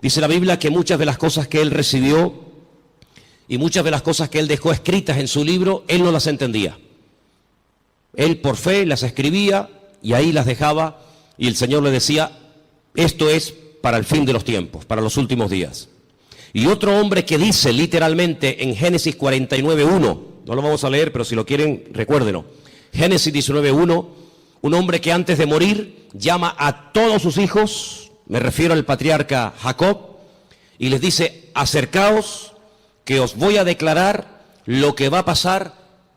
Dice la Biblia que muchas de las cosas que él recibió y muchas de las cosas que él dejó escritas en su libro, él no las entendía. Él por fe las escribía y ahí las dejaba, y el Señor le decía: esto es para el fin de los tiempos, para los últimos días. Y otro hombre que dice literalmente en Génesis 49:1, no lo vamos a leer, pero si lo quieren, recuérdenlo. Génesis 19:1, un hombre que antes de morir llama a todos sus hijos, me refiero al patriarca Jacob, y les dice: acercaos, que os voy a declarar lo que va a pasar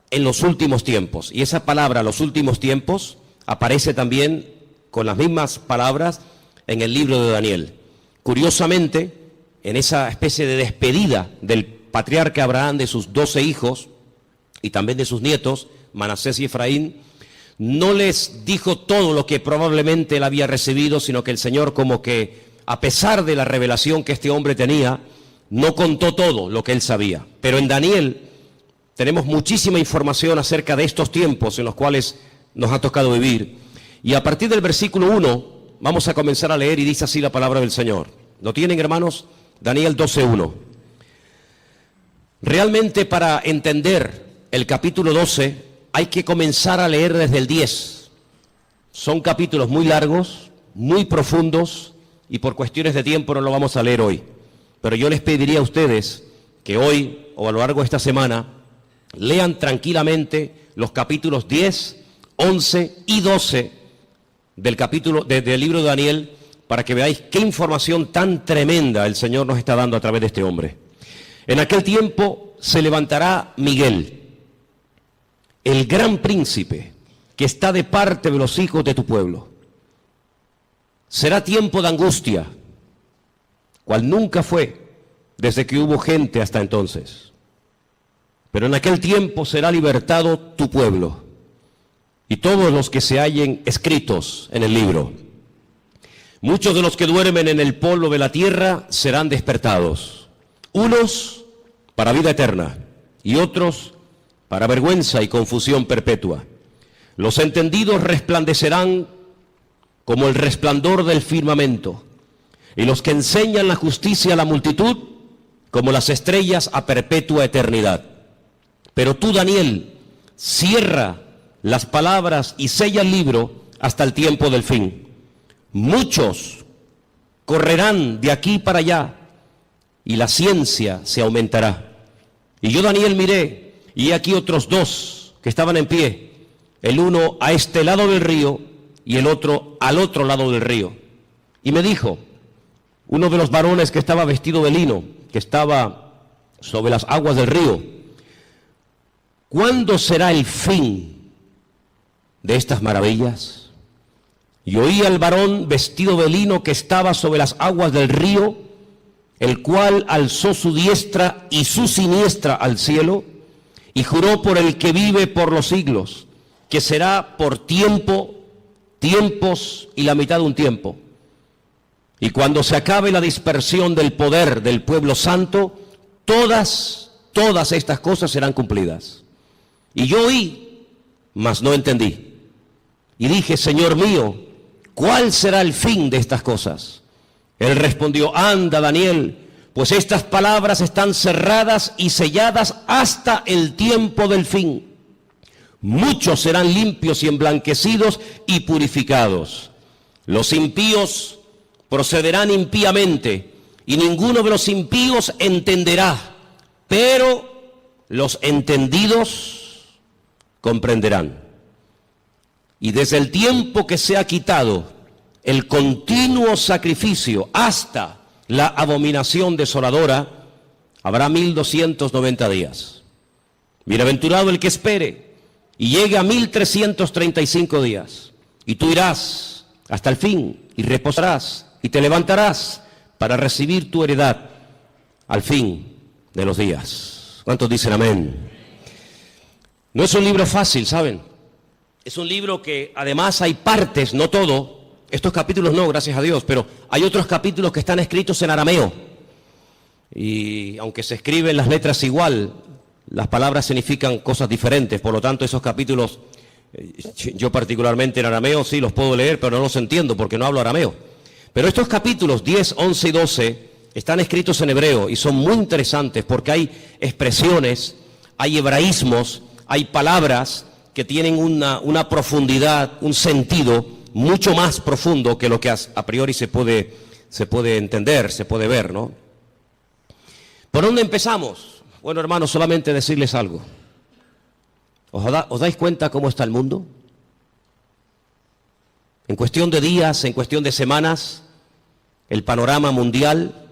en los últimos tiempos. Y esa palabra, los últimos tiempos, aparece también con las mismas palabras en el libro de Daniel. Curiosamente, en esa especie de despedida del patriarca Abraham de sus 12 hijos y también de sus nietos, Manasés y Efraín, no les dijo todo lo que probablemente él había recibido, sino que el Señor, como que a pesar de la revelación que este hombre tenía, no contó todo lo que él sabía. Pero en Daniel tenemos muchísima información acerca de estos tiempos en los cuales nos ha tocado vivir. Y a partir del versículo 1 vamos a comenzar a leer, y dice así la palabra del Señor. ¿Lo tienen, hermanos? Daniel 12:1. Realmente, para entender el capítulo 12 hay que comenzar a leer desde el 10. Son capítulos muy largos, muy profundos, y por cuestiones de tiempo no lo vamos a leer hoy. Pero yo les pediría a ustedes que hoy o a lo largo de esta semana lean tranquilamente los capítulos 10, 11 y 12 del libro de Daniel, para que veáis qué información tan tremenda el Señor nos está dando a través de este hombre. En aquel tiempo se levantará Miguel, el gran príncipe, que está de parte de los hijos de tu pueblo. Será tiempo de angustia, cual nunca fue desde que hubo gente hasta entonces. Pero en aquel tiempo será libertado tu pueblo y todos los que se hallen escritos en el libro. Muchos de los que duermen en el polvo de la tierra serán despertados, unos para vida eterna y otros para vergüenza y confusión perpetua. Los entendidos resplandecerán como el resplandor del firmamento, y los que enseñan la justicia a la multitud como las estrellas a perpetua eternidad. Pero tú, Daniel, cierra las palabras y sella el libro hasta el tiempo del fin. Muchos correrán de aquí para allá y la ciencia se aumentará. Y yo, Daniel, miré, y aquí otros dos que estaban en pie, el uno a este lado del río y el otro al otro lado del río. Y me dijo uno de los varones que estaba vestido de lino, que estaba sobre las aguas del río: ¿cuándo será el fin de estas maravillas? Y oí al varón vestido de lino que estaba sobre las aguas del río, el cual alzó su diestra y su siniestra al cielo, y juró por el que vive por los siglos, que será por tiempo, tiempos y la mitad de un tiempo. Y cuando se acabe la dispersión del poder del pueblo santo, todas estas cosas serán cumplidas. Y yo oí, mas no entendí. Y dije: Señor mío, ¿cuál será el fin de estas cosas? Él respondió: anda, Daniel, pues estas palabras están cerradas y selladas hasta el tiempo del fin. Muchos serán limpios y emblanquecidos y purificados. Los impíos procederán impíamente, y ninguno de los impíos entenderá, pero los entendidos comprenderán. Y desde el tiempo que se ha quitado el continuo sacrificio hasta la abominación desoladora, habrá 1290 días. Bienaventurado el que espere y llegue a 1335 días. Y tú irás hasta el fin y reposarás y te levantarás para recibir tu heredad al fin de los días. ¿Cuántos dicen amén? No es un libro fácil, ¿saben? Es un libro que además hay partes, no todo. Estos capítulos no, gracias a Dios, pero hay otros capítulos que están escritos en arameo. Y aunque se escriben las letras igual, las palabras significan cosas diferentes. Por lo tanto, esos capítulos, yo particularmente en arameo sí los puedo leer, pero no los entiendo porque no hablo arameo. Pero estos capítulos 10, 11 y 12 están escritos en hebreo y son muy interesantes porque hay expresiones, hay hebraísmos, hay palabras que tienen una profundidad, un sentido mucho más profundo que lo que a priori se puede entender, se puede ver, ¿no? ¿Por dónde empezamos? Bueno, hermanos, solamente decirles algo. ¿Os dais cuenta cómo está el mundo? En cuestión de días, en cuestión de semanas, el panorama mundial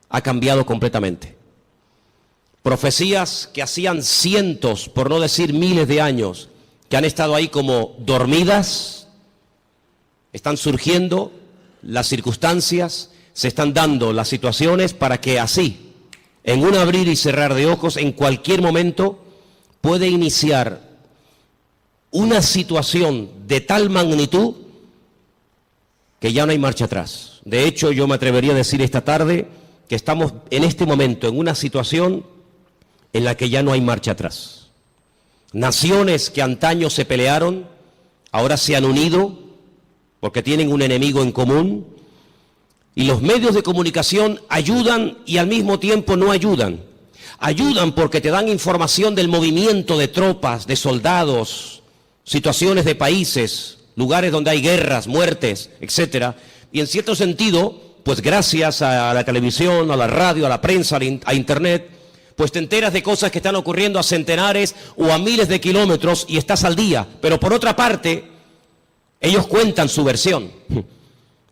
ha cambiado completamente. Profecías que hacían cientos, por no decir miles de años, que han estado ahí como dormidas, están surgiendo las circunstancias, se están dando las situaciones para que así, en un abrir y cerrar de ojos, en cualquier momento, puede iniciar una situación de tal magnitud que ya no hay marcha atrás. De hecho, yo me atrevería a decir esta tarde que estamos en este momento en una situación en la que ya no hay marcha atrás. Naciones que antaño se pelearon, ahora se han unido porque tienen un enemigo en común, y los medios de comunicación ayudan y al mismo tiempo no ayudan. Ayudan porque te dan información del movimiento de tropas, de soldados, situaciones de países, lugares donde hay guerras, muertes, etcétera. Y en cierto sentido, pues gracias a la televisión, a la radio, a la prensa, a internet, pues te enteras de cosas que están ocurriendo a centenares o a miles de kilómetros y estás al día. Pero por otra parte, ellos cuentan su versión.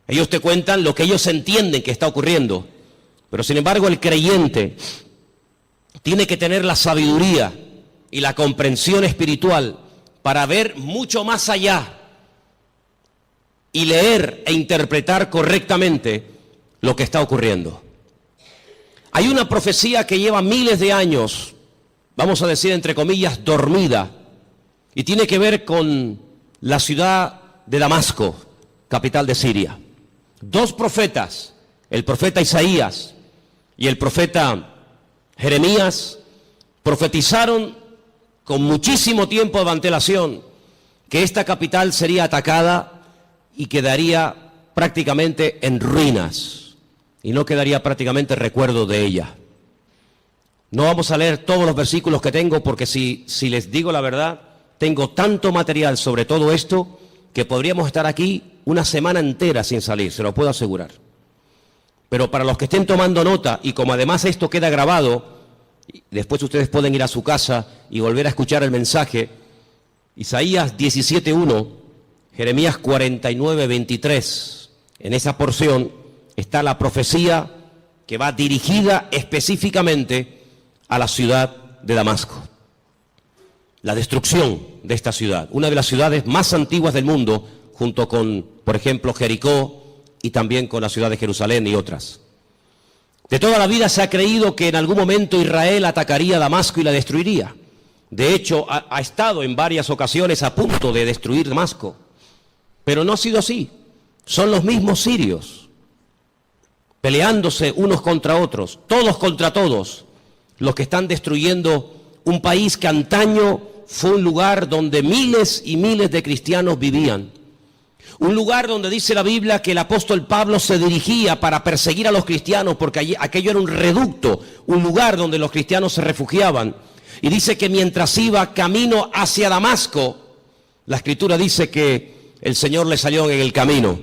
Ellos te cuentan lo que ellos entienden que está ocurriendo. Pero sin embargo, el creyente tiene que tener la sabiduría y la comprensión espiritual para ver mucho más allá y leer e interpretar correctamente lo que está ocurriendo. Hay una profecía que lleva miles de años, vamos a decir entre comillas, dormida, y tiene que ver con la ciudad de Damasco, capital de Siria. Dos profetas, el profeta Isaías y el profeta Jeremías, profetizaron con muchísimo tiempo de antelación que esta capital sería atacada y quedaría prácticamente en ruinas y no quedaría prácticamente recuerdo de ella. No vamos a leer todos los versículos que tengo porque si les digo la verdad, tengo tanto material sobre todo esto que podríamos estar aquí una semana entera sin salir, se lo puedo asegurar. Pero para los que estén tomando nota, y como además esto queda grabado, después ustedes pueden ir a su casa y volver a escuchar el mensaje, Isaías 17:1, Jeremías 49:23, en esa porción está la profecía que va dirigida específicamente a la ciudad de Damasco. La destrucción de esta ciudad, una de las ciudades más antiguas del mundo, junto con, por ejemplo, Jericó y también con la ciudad de Jerusalén y otras. De toda la vida se ha creído que en algún momento Israel atacaría Damasco y la destruiría. De hecho, ha estado en varias ocasiones a punto de destruir Damasco. Pero no ha sido así. Son los mismos sirios, peleándose unos contra otros, todos contra todos, los que están destruyendo un país que antaño fue un lugar donde miles y miles de cristianos vivían. Un lugar donde dice la Biblia que el apóstol Pablo se dirigía para perseguir a los cristianos porque aquello era un reducto, un lugar donde los cristianos se refugiaban. Y dice que mientras iba camino hacia Damasco, la Escritura dice que el Señor le salió en el camino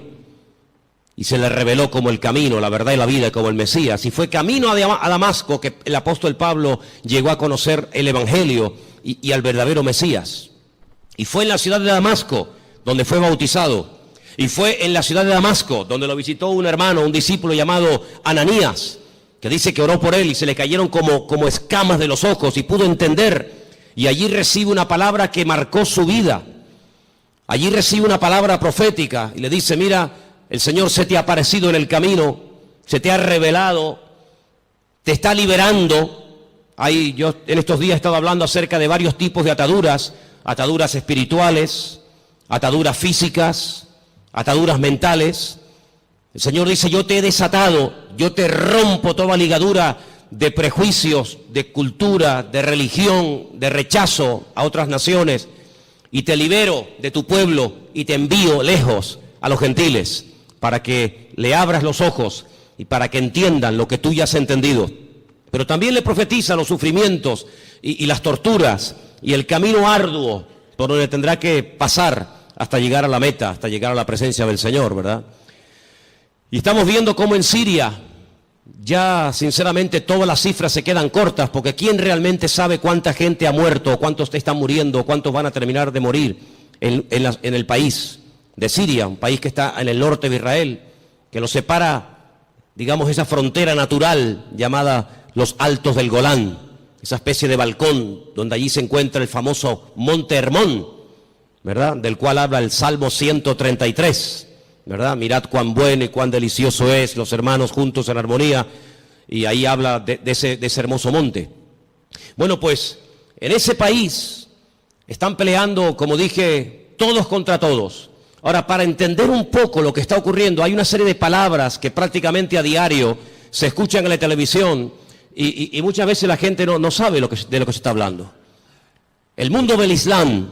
y se le reveló como el camino, la verdad y la vida, como el Mesías. Y fue camino a Damasco que el apóstol Pablo llegó a conocer el Evangelio y al verdadero Mesías. Y fue en la ciudad de Damasco donde fue bautizado. Y fue en la ciudad de Damasco donde lo visitó un hermano, un discípulo llamado Ananías, que dice que oró por él y se le cayeron como escamas de los ojos y pudo entender. Y allí recibe una palabra que marcó su vida. Allí recibe una palabra profética y le dice: mira, el Señor se te ha aparecido en el camino, se te ha revelado, te está liberando. Yo en estos días he estado hablando acerca de varios tipos de ataduras, ataduras espirituales, ataduras físicas, ataduras mentales. El Señor dice: yo te he desatado, yo te rompo toda ligadura de prejuicios, de cultura, de religión, de rechazo a otras naciones, y te libero de tu pueblo y te envío lejos a los gentiles para que le abras los ojos y para que entiendan lo que tú ya has entendido. Pero también le profetiza los sufrimientos y las torturas y el camino arduo por donde tendrá que pasar hasta llegar a la meta, hasta llegar a la presencia del Señor, ¿verdad? Y estamos viendo cómo en Siria ya sinceramente todas las cifras se quedan cortas, porque ¿quién realmente sabe cuánta gente ha muerto, cuántos están muriendo, cuántos van a terminar de morir en el país de Siria, un país que está en el norte de Israel, que lo separa, digamos, esa frontera natural llamada los Altos del Golán, esa especie de balcón donde allí se encuentra el famoso Monte Hermón, ¿verdad?, del cual habla el Salmo 133, ¿verdad? Mirad cuán bueno y cuán delicioso es los hermanos juntos en armonía, y ahí habla de ese hermoso monte. Bueno, pues en ese país están peleando, como dije, todos contra todos. Ahora, para entender un poco lo que está ocurriendo, hay una serie de palabras que prácticamente a diario se escuchan en la televisión y muchas veces la gente no sabe de lo que se está hablando. El mundo del Islam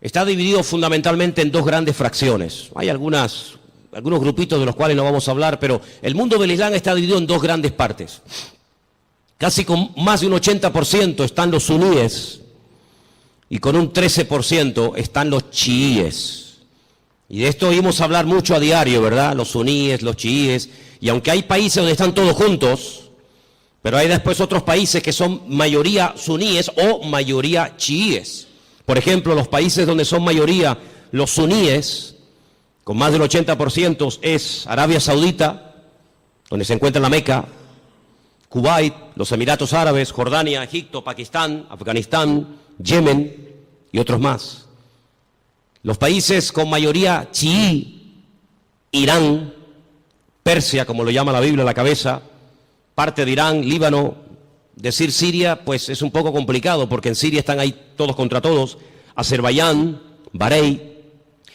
está dividido fundamentalmente en dos grandes fracciones. Hay algunos grupitos de los cuales no vamos a hablar, pero el mundo del Islam está dividido en dos grandes partes. Casi con más de un 80% están los suníes y con un 13% están los chiíes. Y de esto oímos hablar mucho a diario, ¿verdad? Los suníes, los chiíes. Y aunque hay países donde están todos juntos, pero hay después otros países que son mayoría suníes o mayoría chiíes. Por ejemplo, los países donde son mayoría los suníes, con más del 80%, es Arabia Saudita, donde se encuentra la Meca, Kuwait, los Emiratos Árabes, Jordania, Egipto, Pakistán, Afganistán, Yemen y otros más. Los países con mayoría chií, Irán, Persia, como lo llama la Biblia a la cabeza, parte de Irán, Líbano. Decir Siria, pues es un poco complicado, porque en Siria están ahí todos contra todos, Azerbaiyán, Bahrein.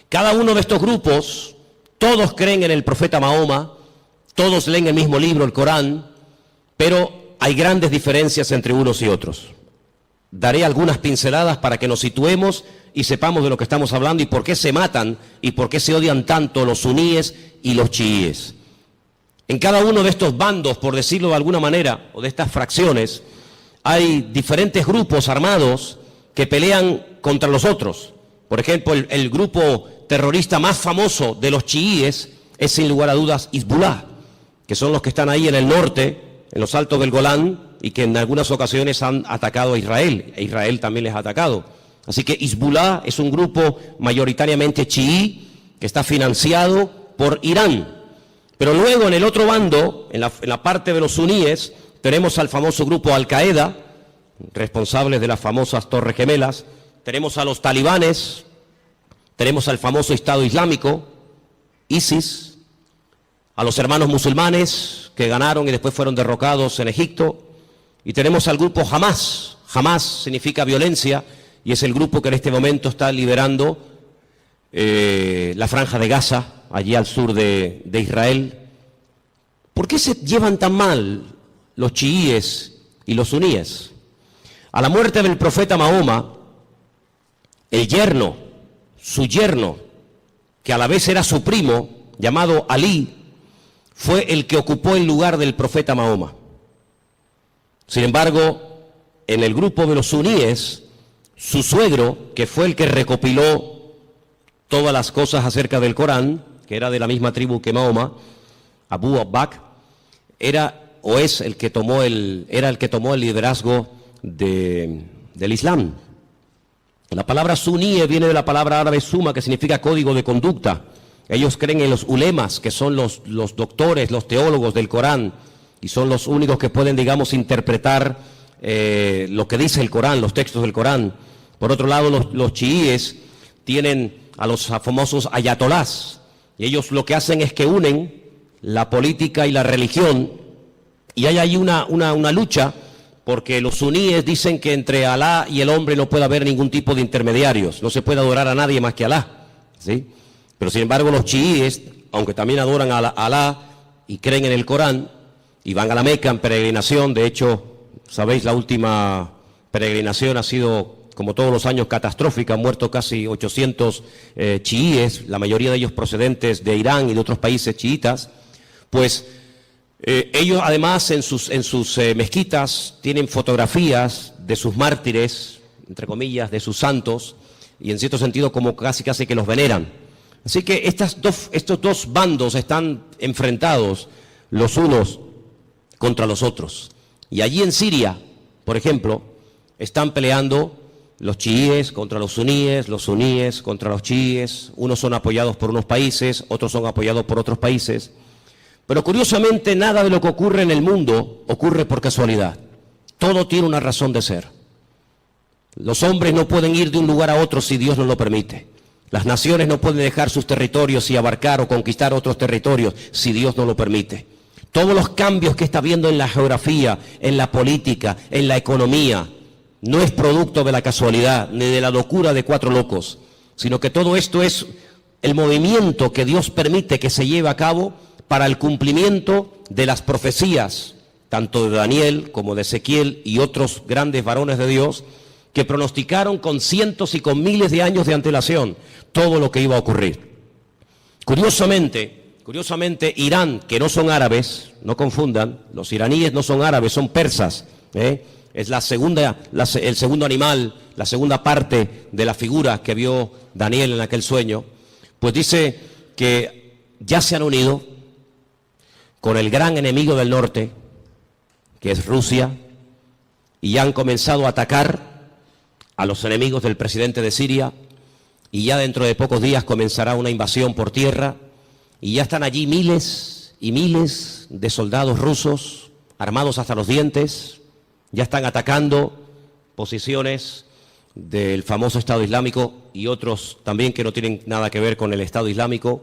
Cada uno de estos grupos, todos creen en el profeta Mahoma, todos leen el mismo libro, el Corán, pero hay grandes diferencias entre unos y otros. Daré algunas pinceladas para que nos situemos y sepamos de lo que estamos hablando y por qué se matan y por qué se odian tanto los suníes y los chiíes. En cada uno de estos bandos, por decirlo de alguna manera, o de estas fracciones, hay diferentes grupos armados que pelean contra los otros. Por ejemplo, el grupo terrorista más famoso de los chiíes es sin lugar a dudas Hezbollah, que son los que están ahí en el norte, en los Altos del Golán, y que en algunas ocasiones han atacado a Israel, e Israel también les ha atacado. Así que Hezbollah es un grupo mayoritariamente chií que está financiado por Irán. Pero luego en el otro bando, en la parte de los suníes, tenemos al famoso grupo Al-Qaeda, responsables de las famosas Torres Gemelas, tenemos a los talibanes, tenemos al famoso Estado Islámico, ISIS, a los hermanos musulmanes que ganaron y después fueron derrocados en Egipto, y tenemos al grupo Hamas. Hamas significa violencia y es el grupo que en este momento está liderando la franja de Gaza, allí al sur de Israel. ¿Por qué se llevan tan mal los chiíes y los suníes? A la muerte del profeta Mahoma, su yerno, que a la vez era su primo, llamado Alí, fue el que ocupó el lugar del profeta Mahoma. Sin embargo, en el grupo de los suníes, su suegro, que fue el que recopiló todas las cosas acerca del Corán, que era de la misma tribu que Mahoma, Abu Bakr, era el que tomó el liderazgo del Islam. La palabra suní viene de la palabra árabe suma, que significa código de conducta. Ellos creen en los ulemas, que son los doctores, los teólogos del Corán, y son los únicos que pueden, digamos, interpretar lo que dice el Corán, los textos del Corán. Por otro lado, los chiíes tienen a los famosos ayatolás, y ellos lo que hacen es que unen la política y la religión, y hay ahí una lucha, porque los suníes dicen que entre Alá y el hombre no puede haber ningún tipo de intermediarios, no se puede adorar a nadie más que a Alá, ¿sí? Pero sin embargo los chiíes, aunque también adoran a Alá y creen en el Corán, y van a la Meca en peregrinación. De hecho, sabéis, la última peregrinación ha sido, como todos los años, catastrófica. Han muerto casi 800 chiíes, la mayoría de ellos procedentes de Irán y de otros países chiitas. pues ellos además en sus mezquitas tienen fotografías de sus mártires, entre comillas, de sus santos, y en cierto sentido como casi que los veneran. Así que estos dos bandos están enfrentados los unos contra los otros. Y allí en Siria, por ejemplo, están peleando los chiíes contra los suníes contra los chiíes. Unos son apoyados por unos países, otros son apoyados por otros países. Pero curiosamente nada de lo que ocurre en el mundo ocurre por casualidad. Todo tiene una razón de ser. Los hombres no pueden ir de un lugar a otro si Dios no lo permite. Las naciones no pueden dejar sus territorios y abarcar o conquistar otros territorios si Dios no lo permite. Todos los cambios que está habiendo en la geografía, en la política, en la economía, no es producto de la casualidad ni de la locura de cuatro locos, sino que todo esto es el movimiento que Dios permite que se lleve a cabo para el cumplimiento de las profecías, tanto de Daniel como de Ezequiel y otros grandes varones de Dios, que pronosticaron con cientos y con miles de años de antelación todo lo que iba a ocurrir. Curiosamente, Irán, que no son árabes, no confundan, los iraníes no son árabes, son persas, es el segundo animal, la segunda parte de la figura que vio Daniel en aquel sueño, pues dice que ya se han unido con el gran enemigo del norte, que es Rusia, y ya han comenzado a atacar a los enemigos del presidente de Siria, y ya dentro de pocos días comenzará una invasión por tierra, y ya están allí miles y miles de soldados rusos, armados hasta los dientes, ya están atacando posiciones del famoso Estado Islámico y otros también que no tienen nada que ver con el Estado Islámico.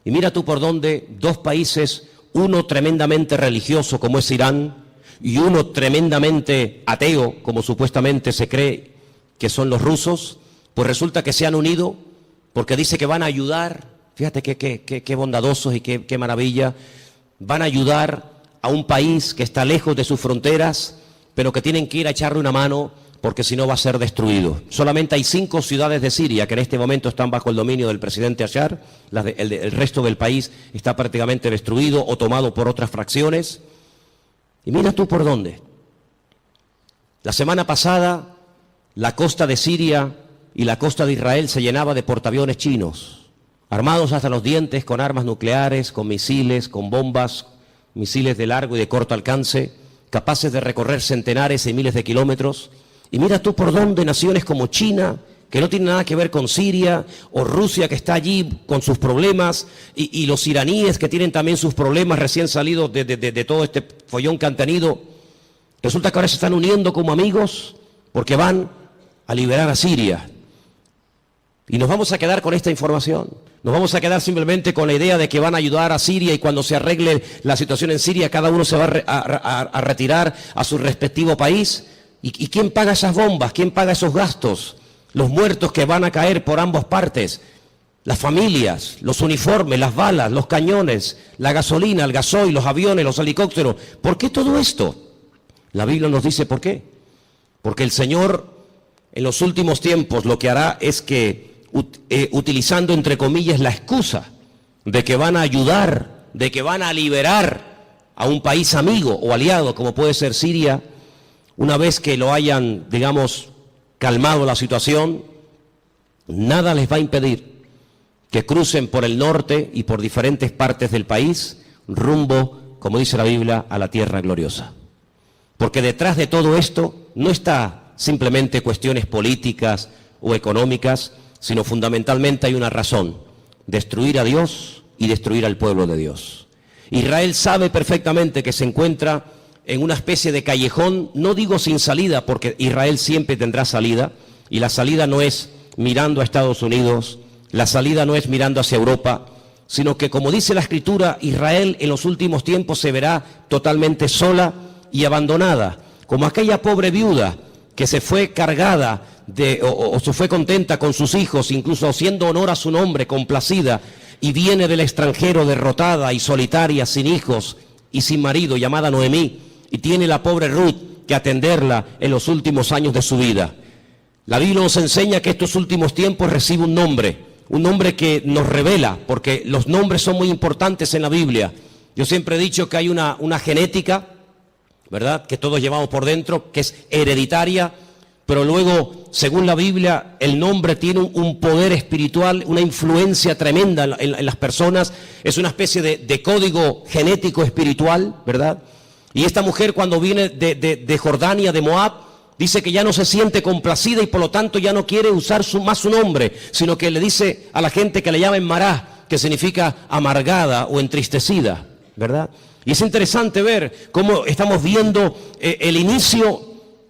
Y mira tú por dónde dos países, uno tremendamente religioso como es Irán, y uno tremendamente ateo, como supuestamente se cree que son los rusos, pues resulta que se han unido porque dice que van a ayudar, fíjate qué bondadosos y qué maravilla, van a ayudar a un país que está lejos de sus fronteras, pero que tienen que ir a echarle una mano porque si no va a ser destruido. Solamente hay 5 ciudades de Siria que en este momento están bajo el dominio del presidente Bashar, el resto del país está prácticamente destruido o tomado por otras fracciones. Y mira tú por dónde. La semana pasada la costa de Siria y la costa de Israel se llenaba de portaaviones chinos, armados hasta los dientes con armas nucleares, con misiles, con bombas, misiles de largo y de corto alcance, capaces de recorrer centenares y miles de kilómetros. Y mira tú por dónde naciones como China, que no tiene nada que ver con Siria, o Rusia, que está allí con sus problemas, y los iraníes, que tienen también sus problemas recién salidos de todo este follón que han tenido, resulta que ahora se están uniendo como amigos porque van a liberar a Siria. Y nos vamos a quedar con esta información, nos vamos a quedar simplemente con la idea de que van a ayudar a Siria y cuando se arregle la situación en Siria cada uno se va a retirar a su respectivo país. ¿Y quién paga esas bombas? ¿Quién paga esos gastos? Los muertos que van a caer por ambas partes, las familias, los uniformes, las balas, los cañones, la gasolina, el gasoil, los aviones, los helicópteros. ¿Por qué todo esto? La Biblia nos dice por qué. Porque el Señor en los últimos tiempos lo que hará es que, utilizando entre comillas la excusa de que van a ayudar, de que van a liberar a un país amigo o aliado como puede ser Siria, una vez que lo hayan, digamos, calmado la situación, nada les va a impedir que crucen por el norte y por diferentes partes del país rumbo, como dice la Biblia, a la tierra gloriosa. Porque detrás de todo esto no está simplemente cuestiones políticas o económicas, sino fundamentalmente hay una razón: destruir a Dios y destruir al pueblo de Dios. Israel sabe perfectamente que se encuentra en una especie de callejón, no digo sin salida, porque Israel siempre tendrá salida, y la salida no es mirando a Estados Unidos, la salida no es mirando hacia Europa, sino que, como dice la Escritura, Israel en los últimos tiempos se verá totalmente sola y abandonada, como aquella pobre viuda que se fue cargada o se fue contenta con sus hijos, incluso haciendo honor a su nombre, complacida, y viene del extranjero derrotada y solitaria, sin hijos y sin marido, llamada Noemí, y tiene la pobre Ruth que atenderla en los últimos años de su vida. La Biblia nos enseña que estos últimos tiempos recibe un nombre que nos revela, porque los nombres son muy importantes en la Biblia. Yo siempre he dicho que hay una genética, ¿verdad?, que todos llevamos por dentro, que es hereditaria, pero luego, según la Biblia, el nombre tiene un poder espiritual, una influencia tremenda en las personas. Es una especie de código genético espiritual, ¿verdad? Y esta mujer, cuando viene de Jordania, de Moab, dice que ya no se siente complacida y por lo tanto ya no quiere usar más su nombre, sino que le dice a la gente que le llamen Mará, que significa amargada o entristecida, ¿verdad? Y es interesante ver cómo estamos viendo el inicio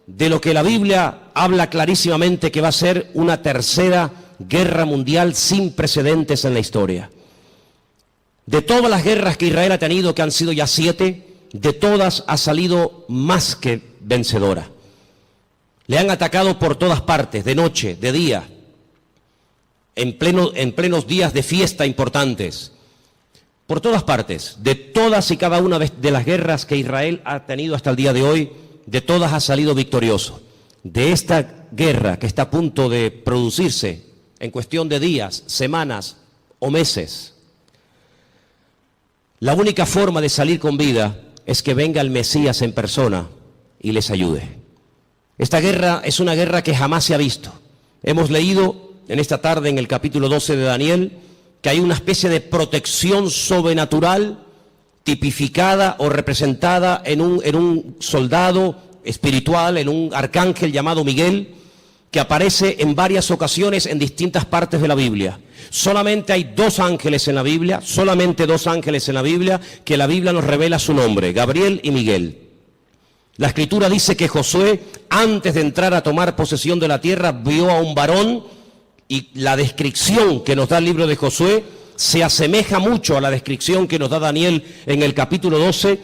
de lo que la Biblia habla clarísimamente que va a ser una tercera guerra mundial sin precedentes en la historia. De todas las guerras que Israel ha tenido, que han sido ya 7, de todas ha salido más que vencedora. Le han atacado por todas partes, de noche, de día, en plenos días de fiesta importantes. Por todas partes, de todas y cada una de las guerras que Israel ha tenido hasta el día de hoy, de todas ha salido victorioso. De esta guerra que está a punto de producirse en cuestión de días, semanas o meses, la única forma de salir con vida es que venga el Mesías en persona y les ayude. Esta guerra es una guerra que jamás se ha visto. Hemos leído en esta tarde en el capítulo 12 de Daniel que hay una especie de protección sobrenatural tipificada o representada en un soldado espiritual, en un arcángel llamado Miguel, que aparece en varias ocasiones en distintas partes de la Biblia. Solamente hay 2 ángeles en la Biblia, solamente 2 ángeles en la Biblia, que la Biblia nos revela su nombre, Gabriel y Miguel. La Escritura dice que Josué, antes de entrar a tomar posesión de la tierra, vio a un varón, y la descripción que nos da el libro de Josué se asemeja mucho a la descripción que nos da Daniel en el capítulo 12,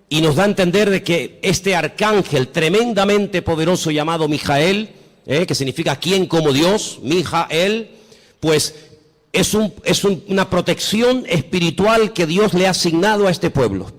y nos da a entender de que este arcángel tremendamente poderoso llamado Mijael, que significa quien como Dios, Mijael, pues es una protección espiritual que Dios le ha asignado a este pueblo.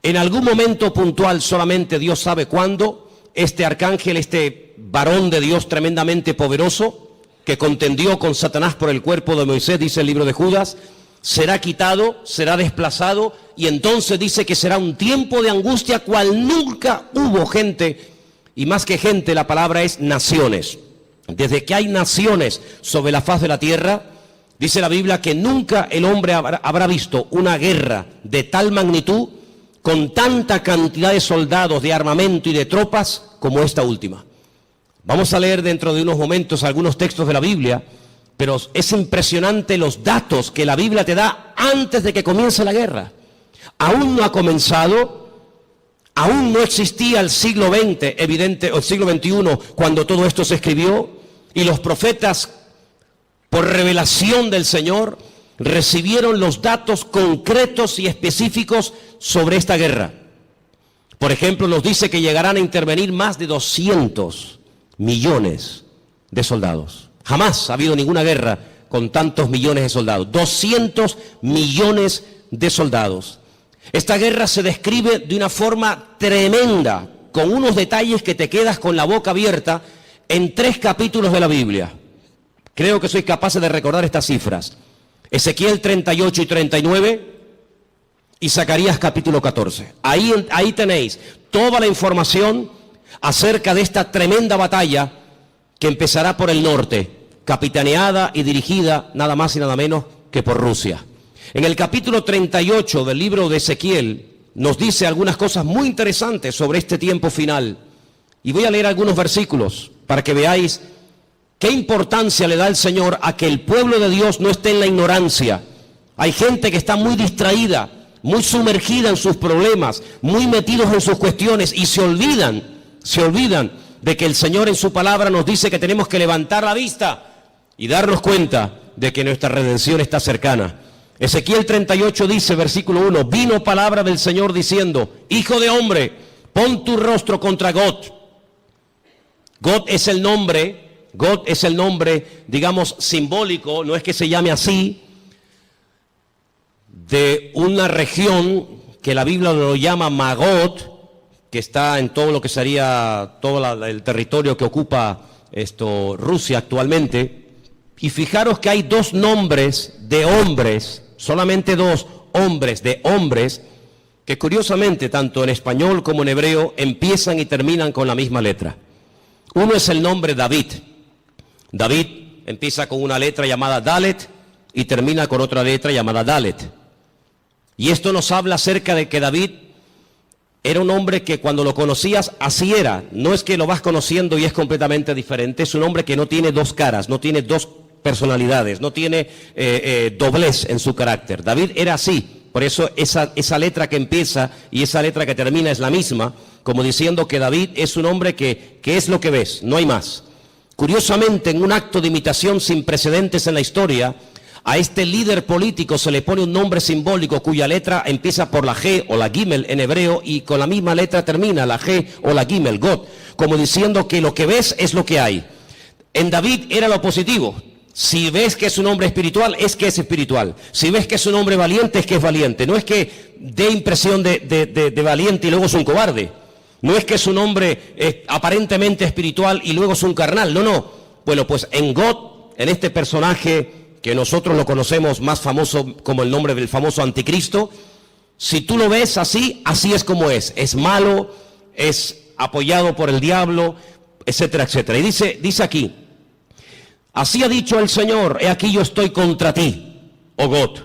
En algún momento puntual, solamente Dios sabe cuándo, este arcángel, este varón de Dios tremendamente poderoso, que contendió con Satanás por el cuerpo de Moisés, dice el libro de Judas, será quitado, será desplazado, y entonces dice que será un tiempo de angustia cual nunca hubo gente, y más que gente la palabra es naciones. Desde que hay naciones sobre la faz de la tierra, dice la Biblia que nunca el hombre habrá visto una guerra de tal magnitud, con tanta cantidad de soldados, de armamento y de tropas como esta última. Vamos a leer dentro de unos momentos algunos textos de la Biblia, pero es impresionante los datos que la Biblia te da antes de que comience la guerra. Aún no ha comenzado, aún no existía el siglo XX, o el siglo XXI, cuando todo esto se escribió, y los profetas, por revelación del Señor, recibieron los datos concretos y específicos sobre esta guerra. Por ejemplo, nos dice que llegarán a intervenir más de 200 millones de soldados. Jamás ha habido ninguna guerra con tantos millones de soldados. 200 millones de soldados. Esta guerra se describe de una forma tremenda, con unos detalles que te quedas con la boca abierta en 3 capítulos de la Biblia. Creo que soy capaz de recordar estas cifras. Ezequiel 38 y 39 y Zacarías capítulo 14. Ahí tenéis toda la información acerca de esta tremenda batalla que empezará por el norte, capitaneada y dirigida nada más y nada menos que por Rusia. En el capítulo 38 del libro de Ezequiel nos dice algunas cosas muy interesantes sobre este tiempo final. Y voy a leer algunos versículos para que veáis qué importancia le da el Señor a que el pueblo de Dios no esté en la ignorancia. Hay gente que está muy distraída, muy sumergida en sus problemas, muy metidos en sus cuestiones y se olvidan de que el Señor en su palabra nos dice que tenemos que levantar la vista y darnos cuenta de que nuestra redención está cercana. Ezequiel 38 dice, versículo 1, vino palabra del Señor diciendo, hijo de hombre, pon tu rostro contra Gog. Gog es el nombre, digamos, simbólico, no es que se llame así, de una región que la Biblia lo llama Magot, que está en todo lo que sería todo el territorio que ocupa Rusia actualmente. Y fijaros que hay 2 nombres de hombres, solamente 2 hombres de hombres que curiosamente tanto en español como en hebreo empiezan y terminan con la misma letra. Uno es el nombre David. David empieza con una letra llamada Dalet y termina con otra letra llamada Dalet. Y esto nos habla acerca de que David era un hombre que cuando lo conocías así era. No es que lo vas conociendo y es completamente diferente. Es un hombre que no tiene dos caras, no tiene dos personalidades, no tiene doblez en su carácter. David era así. Por eso esa letra que empieza y esa letra que termina es la misma, como diciendo que David es un hombre que es lo que ves, no hay más. Curiosamente, en un acto de imitación sin precedentes en la historia, a este líder político se le pone un nombre simbólico cuya letra empieza por la G o la Gimel en hebreo y con la misma letra termina la G o la Gimel, God, como diciendo que lo que ves es lo que hay. En David era lo positivo. Si ves que es un hombre espiritual, es que es espiritual. Si ves que es un hombre valiente, es que es valiente. No es que dé impresión de valiente y luego es un cobarde. No es que es un hombre aparentemente espiritual y luego es un carnal. No, no. Bueno, pues en God, en este personaje que nosotros lo conocemos más famoso como el nombre del famoso anticristo, si tú lo ves así, así es como es. Es malo, es apoyado por el diablo, etcétera, etcétera. Y dice aquí, así ha dicho el Señor, he aquí yo estoy contra ti, oh God,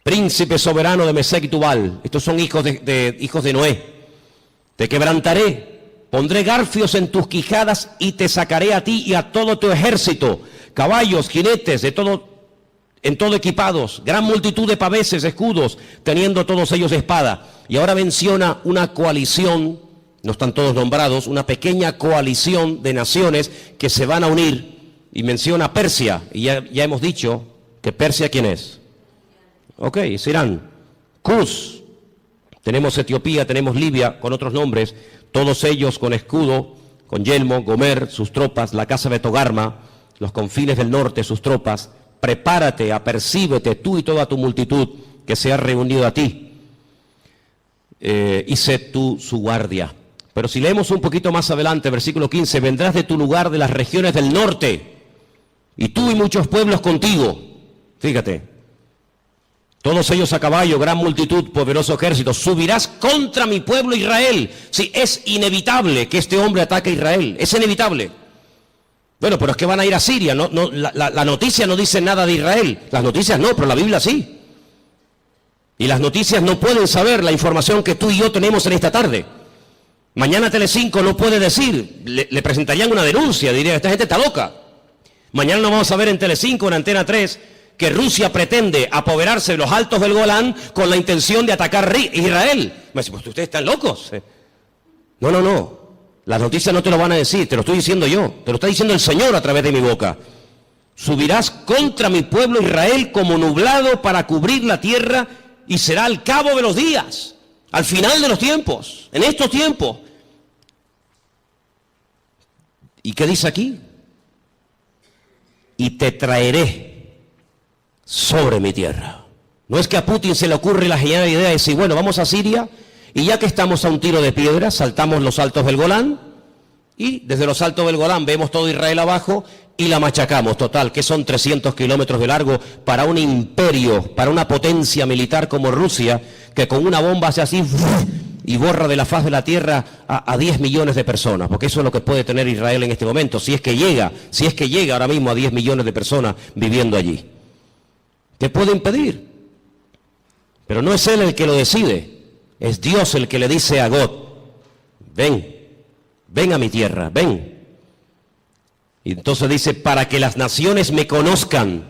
príncipe soberano de Mesec y Tubal. Estos son hijos de Noé. Te quebrantaré, pondré garfios en tus quijadas y te sacaré a ti y a todo tu ejército, caballos, jinetes, en todo equipados, gran multitud de paveses, escudos, teniendo todos ellos espada. Y ahora menciona una coalición, no están todos nombrados, una pequeña coalición de naciones que se van a unir. Y menciona Persia, y ya hemos dicho que Persia, ¿quién es? Ok, es Irán. Cus, tenemos Etiopía, tenemos Libia, con otros nombres, todos ellos con escudo, con yelmo, Gomer, sus tropas, la casa de Togarma, los confines del norte, sus tropas. Prepárate, apercíbete tú y toda tu multitud que se ha reunido a ti, y sé tú su guardia. Pero si leemos un poquito más adelante, versículo 15, vendrás de tu lugar de las regiones del norte, y tú y muchos pueblos contigo. Fíjate, todos ellos a caballo, gran multitud, poderoso ejército. Subirás contra mi pueblo Israel. Sí, es inevitable que este hombre ataque a Israel, es inevitable. Bueno, pero es que van a ir a Siria. La noticia no dice nada de Israel. Las noticias no, pero la Biblia sí. Y las noticias no pueden saber la información que tú y yo tenemos en esta tarde. Mañana Telecinco no puede decir, le presentarían una denuncia, diría, esta gente está loca. Mañana no vamos a ver en Telecinco, en Antena 3, que Rusia pretende apoderarse de los altos del Golán con la intención de atacar Israel. Me dice, pues ustedes están locos. No. Las noticias no te lo van a decir, te lo estoy diciendo yo, te lo está diciendo el Señor a través de mi boca. Subirás contra mi pueblo Israel como nublado para cubrir la tierra y será al cabo de los días, al final de los tiempos, en estos tiempos. ¿Y qué dice aquí? Y te traeré sobre mi tierra. No es que a Putin se le ocurre la genial idea de decir, bueno, vamos a Siria y ya que estamos a un tiro de piedra, saltamos los altos del Golán y desde los altos del Golán vemos todo Israel abajo y la machacamos. Total, que son 300 kilómetros de largo para un imperio, para una potencia militar como Rusia, que con una bomba hace así y borra de la faz de la tierra a 10 millones de personas, porque eso es lo que puede tener Israel en este momento, si es que llega ahora mismo a 10 millones de personas viviendo allí. ¿Qué puede impedir? Pero no es él el que lo decide, es Dios el que le dice a God, ven a mi tierra, ven. Y entonces dice, para que las naciones me conozcan,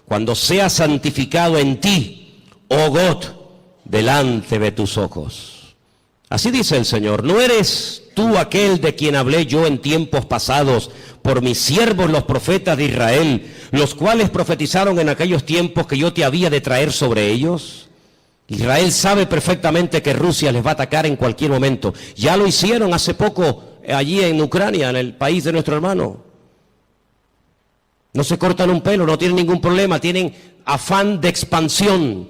cuando sea santificado en ti, oh God, delante de tus ojos. Así dice el Señor, ¿no eres tú aquel de quien hablé yo en tiempos pasados por mis siervos los profetas de Israel, los cuales profetizaron en aquellos tiempos que yo te había de traer sobre ellos? Israel sabe perfectamente que Rusia les va a atacar en cualquier momento. Ya lo hicieron hace poco allí en Ucrania, en el país de nuestro hermano. No se cortan un pelo, no tienen ningún problema, tienen afán de expansión.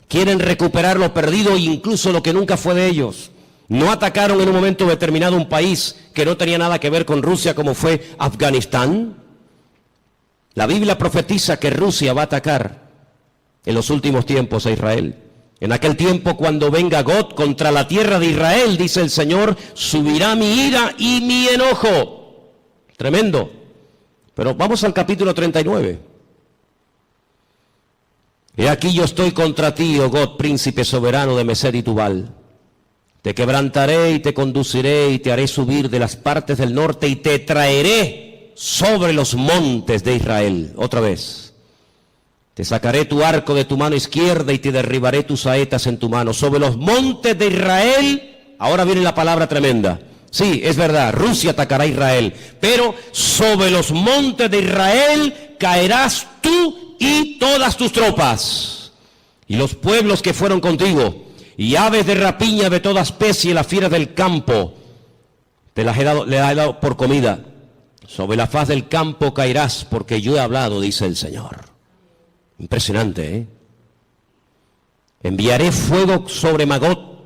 Quieren recuperar lo perdido e incluso lo que nunca fue de ellos. No atacaron en un momento determinado un país que no tenía nada que ver con Rusia, como fue Afganistán. La Biblia profetiza que Rusia va a atacar en los últimos tiempos a Israel. En aquel tiempo, cuando venga Gog contra la tierra de Israel, dice el Señor, subirá mi ira y mi enojo. Tremendo. Pero vamos al capítulo 39. He aquí yo estoy contra ti, oh Gog, príncipe soberano de Mesed y Tubal. Te quebrantaré y te conduciré y te haré subir de las partes del norte y te traeré sobre los montes de Israel. Otra vez. Te sacaré tu arco de tu mano izquierda y te derribaré tus saetas en tu mano. Sobre los montes de Israel, ahora viene la palabra tremenda. Sí, es verdad, Rusia atacará a Israel, pero sobre los montes de Israel caerás tú y todas tus tropas. Y los pueblos que fueron contigo, y aves de rapiña de toda especie, las fieras del campo, te las he dado por comida. Sobre la faz del campo caerás, porque yo he hablado, dice el Señor. Impresionante, ¿eh? Enviaré fuego sobre Magog,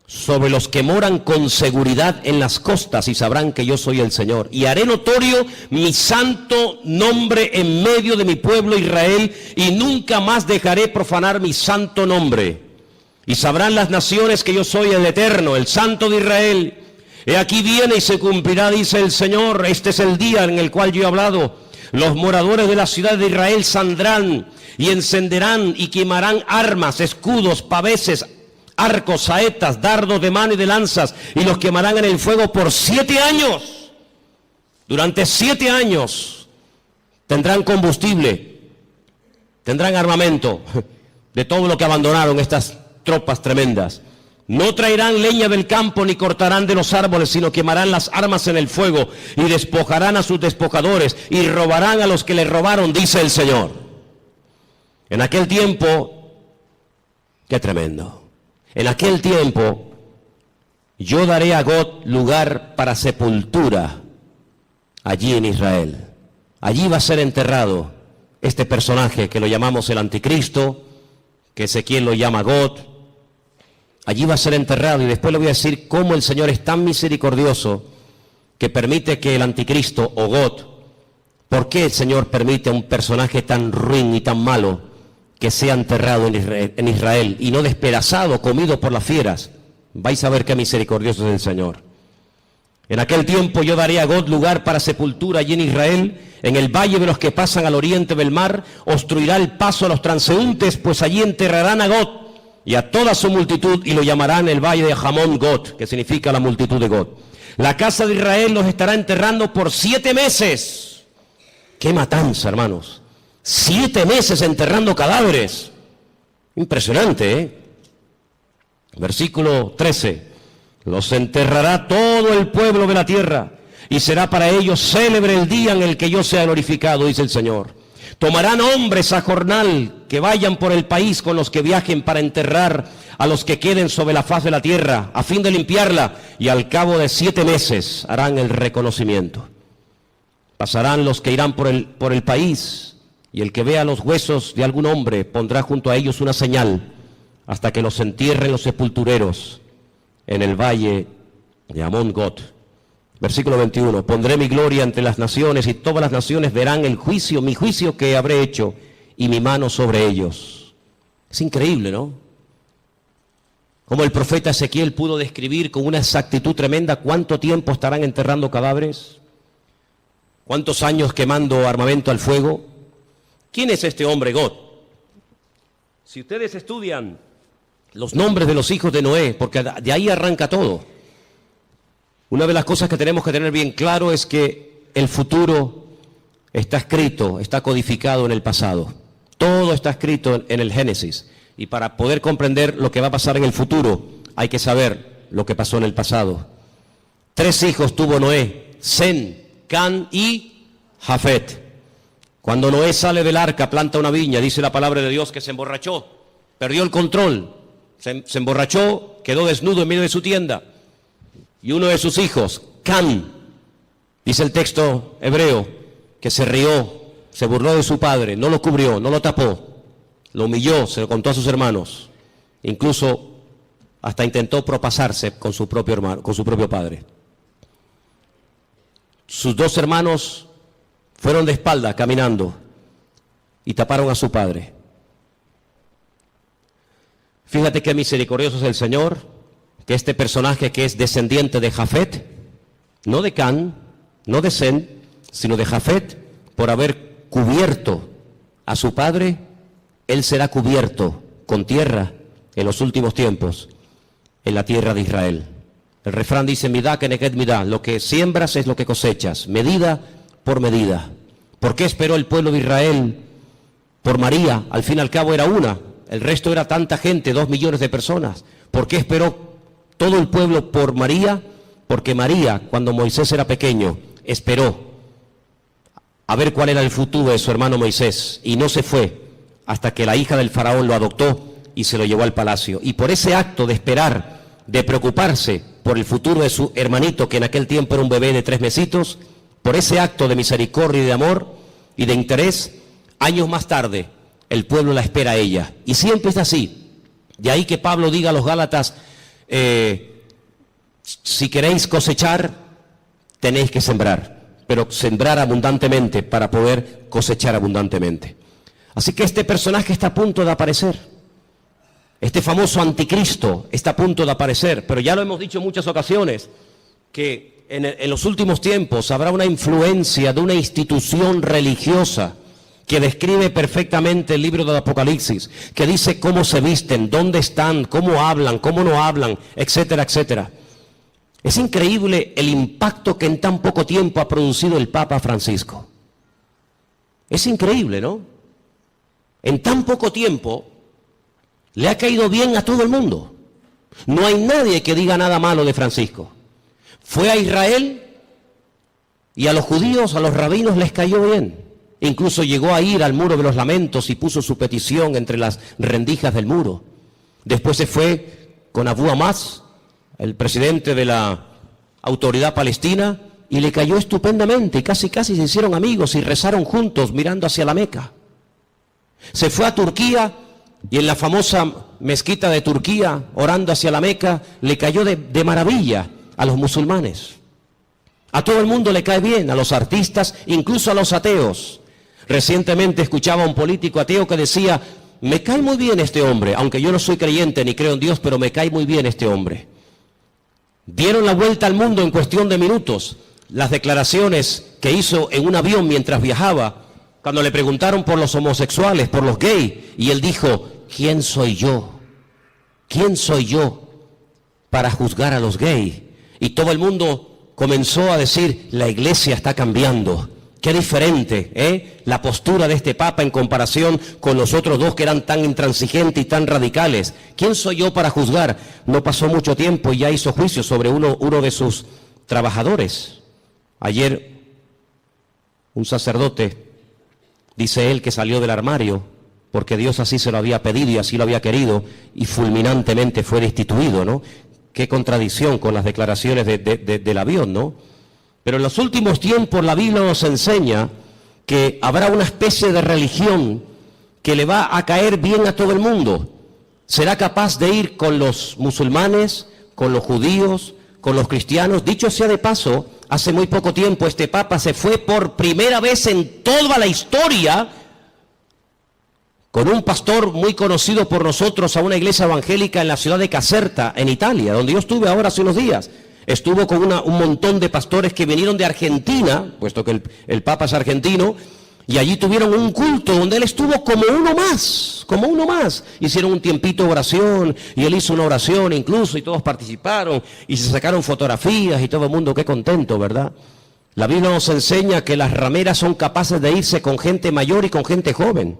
sobre los que moran con seguridad en las costas, y sabrán que yo soy el Señor. Y haré notorio mi santo nombre en medio de mi pueblo Israel, y nunca más dejaré profanar mi santo nombre. Y sabrán las naciones que yo soy el Eterno, el Santo de Israel. He aquí viene y se cumplirá, dice el Señor. Este es el día en el cual yo he hablado. Los moradores de la ciudad de Israel saldrán y encenderán y quemarán armas, escudos, paveses, arcos, saetas, dardos de mano y de lanzas, y los quemarán en el fuego por 7 años. Durante 7 años tendrán combustible, tendrán armamento de todo lo que abandonaron estas tropas tremendas. No traerán leña del campo ni cortarán de los árboles, sino quemarán las armas en el fuego y despojarán a sus despojadores y robarán a los que les robaron, dice el Señor. En aquel tiempo, qué tremendo, en aquel tiempo yo daré a Gog lugar para sepultura allí en Israel. Allí va a ser enterrado este personaje que lo llamamos el anticristo, que Ezequiel lo llama Gog. Allí va a ser enterrado, y después le voy a decir cómo el Señor es tan misericordioso que permite que el anticristo o Gog, ¿por qué el Señor permite a un personaje tan ruin y tan malo que sea enterrado en Israel y no despedazado, comido por las fieras? Vais a ver qué misericordioso es el Señor. En aquel tiempo yo daré a Gog lugar para sepultura allí en Israel, en el valle de los que pasan al oriente del mar, obstruirá el paso a los transeúntes, pues allí enterrarán a Gog y a toda su multitud, y lo llamarán el valle de Hamón Gog, que significa la multitud de Gog. La casa de Israel los estará enterrando por 7 meses. ¡Qué matanza, hermanos! 7 meses enterrando cadáveres. Impresionante, ¿eh? Versículo 13. Los enterrará todo el pueblo de la tierra, y será para ellos célebre el día en el que yo sea glorificado, dice el Señor. Tomarán hombres a jornal que vayan por el país con los que viajen para enterrar a los que queden sobre la faz de la tierra, a fin de limpiarla, y al cabo de 7 meses harán el reconocimiento. Pasarán los que irán por el país, y el que vea los huesos de algún hombre pondrá junto a ellos una señal, hasta que los entierren los sepultureros en el valle de Hamón Gog. Versículo 21, pondré mi gloria entre las naciones, y todas las naciones verán el juicio, mi juicio que habré hecho, y mi mano sobre ellos. Es increíble, ¿no? Como el profeta Ezequiel pudo describir con una exactitud tremenda cuánto tiempo estarán enterrando cadáveres, cuántos años quemando armamento al fuego. ¿Quién es este hombre Gog? Si ustedes estudian los nombres de los hijos de Noé, porque de ahí arranca todo. Una de las cosas que tenemos que tener bien claro es que el futuro está escrito, está codificado en el pasado. Todo está escrito en el Génesis. Y para poder comprender lo que va a pasar en el futuro, hay que saber lo que pasó en el pasado. 3 hijos tuvo Noé: Sem, Can y Jafet. Cuando Noé sale del arca, planta una viña, dice la palabra de Dios que se emborrachó, perdió el control, se emborrachó, quedó desnudo en medio de su tienda. Y uno de sus hijos, Can, dice el texto hebreo, que se rió, se burló de su padre, no lo cubrió, no lo tapó, lo humilló, se lo contó a sus hermanos, incluso hasta intentó propasarse con su propio hermano, con su propio padre. Sus 2 hermanos fueron de espalda caminando y taparon a su padre. Fíjate qué misericordioso es el Señor, que este personaje que es descendiente de Jafet, no de Can, no de Sem, sino de Jafet, por haber cubierto a su padre, él será cubierto con tierra en los últimos tiempos, en la tierra de Israel. El refrán dice, midá keneged midá, lo que siembras es lo que cosechas, medida por medida. ¿Por qué esperó el pueblo de Israel por María? Al fin y al cabo era una, el resto era tanta gente, 2 millones de personas. ¿Por qué esperó todo el pueblo por María? Porque María, cuando Moisés era pequeño, esperó a ver cuál era el futuro de su hermano Moisés, y no se fue hasta que la hija del faraón lo adoptó y se lo llevó al palacio. Y por ese acto de esperar, de preocuparse por el futuro de su hermanito, que en aquel tiempo era un bebé de 3 mesitos, por ese acto de misericordia y de amor y de interés, años más tarde, el pueblo la espera a ella. Y siempre es así. De ahí que Pablo diga a los Gálatas, si queréis cosechar, tenéis que sembrar, pero sembrar abundantemente para poder cosechar abundantemente. Así que este personaje está a punto de aparecer. Este famoso anticristo está a punto de aparecer, pero ya lo hemos dicho en muchas ocasiones, que en los últimos tiempos habrá una influencia de una institución religiosa que describe perfectamente el libro del Apocalipsis, que dice cómo se visten, dónde están, cómo hablan, cómo no hablan, etcétera, etcétera. Es increíble el impacto que en tan poco tiempo ha producido el Papa Francisco. Es increíble, ¿no? En tan poco tiempo le ha caído bien a todo el mundo. No hay nadie que diga nada malo de Francisco. Fue a Israel y a los judíos, a los rabinos les cayó bien. Incluso llegó a ir al Muro de los Lamentos y puso su petición entre las rendijas del muro. Después se fue con Abu Hamas, el presidente de la autoridad palestina, y le cayó estupendamente y casi se hicieron amigos y rezaron juntos mirando hacia la Meca. Se fue a Turquía y en la famosa mezquita de Turquía, orando hacia la Meca, le cayó de maravilla a los musulmanes. A todo el mundo le cae bien, a los artistas, incluso a los ateos. Recientemente escuchaba a un político ateo que decía, me cae muy bien este hombre, aunque yo no soy creyente ni creo en Dios, pero me cae muy bien este hombre. Dieron la vuelta al mundo en cuestión de minutos las declaraciones que hizo en un avión mientras viajaba, cuando le preguntaron por los homosexuales, por los gays, y él dijo, ¿quién soy yo? ¿Quién soy yo para juzgar a los gays? Y todo el mundo comenzó a decir, la iglesia está cambiando. Qué diferente, la postura de este Papa en comparación con los otros dos que eran tan intransigentes y tan radicales. ¿Quién soy yo para juzgar? No pasó mucho tiempo y ya hizo juicio sobre uno de sus trabajadores. Ayer un sacerdote, dice él, que salió del armario porque Dios así se lo había pedido y así lo había querido, y fulminantemente fue destituido, ¿no? Qué contradicción con las declaraciones del avión, ¿no? Pero en los últimos tiempos la Biblia nos enseña que habrá una especie de religión que le va a caer bien a todo el mundo. Será capaz de ir con los musulmanes, con los judíos, con los cristianos. Dicho sea de paso, hace muy poco tiempo este Papa se fue por primera vez en toda la historia con un pastor muy conocido por nosotros a una iglesia evangélica en la ciudad de Caserta, en Italia, donde yo estuve ahora hace unos días. Estuvo con un montón de pastores que vinieron de Argentina, puesto que el Papa es argentino, y allí tuvieron un culto donde él estuvo como uno más. Hicieron un tiempito de oración, y él hizo una oración incluso, y todos participaron, y se sacaron fotografías, y todo el mundo, qué contento, ¿verdad? La Biblia nos enseña que las rameras son capaces de irse con gente mayor y con gente joven.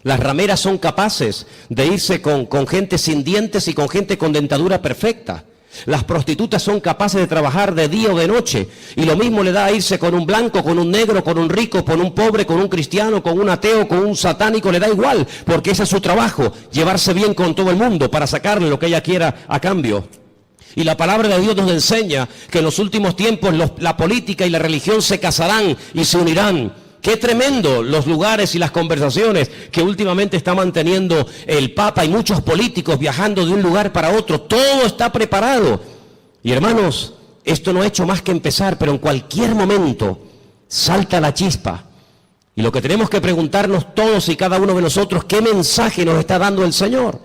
Las rameras son capaces de irse con gente sin dientes y con gente con dentadura perfecta. Las prostitutas son capaces de trabajar de día o de noche, y lo mismo le da a irse con un blanco, con un negro, con un rico, con un pobre, con un cristiano, con un ateo, con un satánico, le da igual, porque ese es su trabajo, llevarse bien con todo el mundo para sacarle lo que ella quiera a cambio. Y la palabra de Dios nos enseña que en los últimos tiempos la política y la religión se casarán y se unirán. Qué tremendo los lugares y las conversaciones que últimamente está manteniendo el Papa y muchos políticos viajando de un lugar para otro. Todo está preparado. Y hermanos, esto no ha hecho más que empezar, pero en cualquier momento salta la chispa. Y lo que tenemos que preguntarnos todos y cada uno de nosotros, ¿qué mensaje nos está dando el Señor?